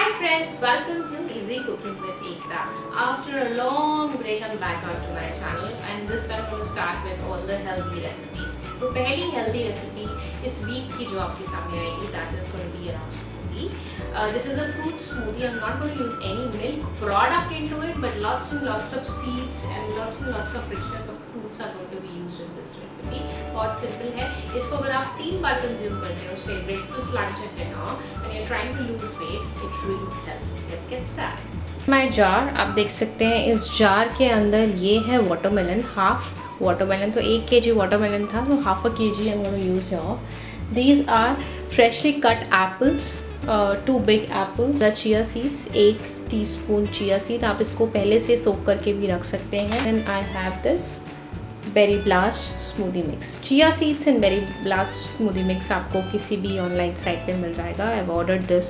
Hi friends, welcome to Easy Cooking with Ekta. After a long break, I'm back onto my channel and this time I'm going to start with all the healthy recipes. तो पहली healthy recipe इस week की जो आपके सामने आएगी, that is going to be around smoothie. This is a fruit smoothie. I'm not going to use any milk product into it, but lots and lots of seeds and lots of richness of fruits are going to be used in this recipe. बहुत simple है. इसको अगर आप 3 बार consume करते हो, say breakfast, lunch and dinner, and you're trying to lose weight, it really helps. Let's get started. My jar, आप देख सकते हैं इस jar के अंदर ये है watermelon, half watermelon. तो 1 kg watermelon था, तो half a kg I'm going to use here. These are freshly cut apples. 2 big apples, chia seeds, 1 teaspoon chia seed. आप इसको पहले से सोक करके भी रख सकते हैं. And I have this berry blast smoothie mix. Chia seeds and berry blast smoothie mix आपको किसी भी ऑनलाइन साइट पे मिल जाएगा. I've ordered this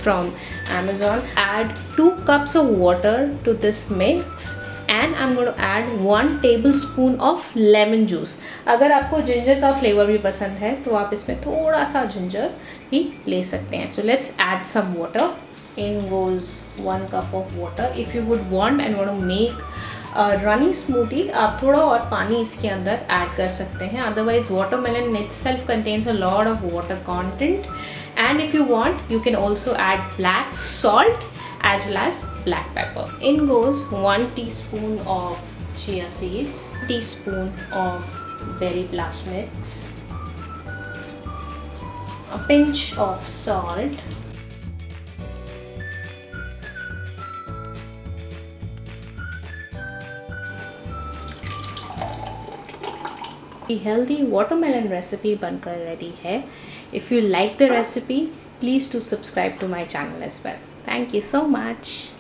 from Amazon. Add 2 cups of water to this mix. And I'm going to add 1 tablespoon of lemon juice. अगर आपको ginger का flavour भी पसंद है तो आप इसमें थोड़ा सा जिंजर भी ले सकते हैं. So let's add some water. In goes 1 cup of water. If you would want and want to make a runny smoothie, आप थोड़ा और पानी इसके अंदर ऐड कर सकते हैं. Otherwise watermelon itself contains a lot of water content. And if you want, you can also add black salt as well as black pepper. In goes 1 teaspoon of chia seeds, teaspoon of berry blast mix, a pinch of salt, the healthy watermelon recipe बनकर ready है. If you like the recipe, please do subscribe to my channel as well. Thank you so much.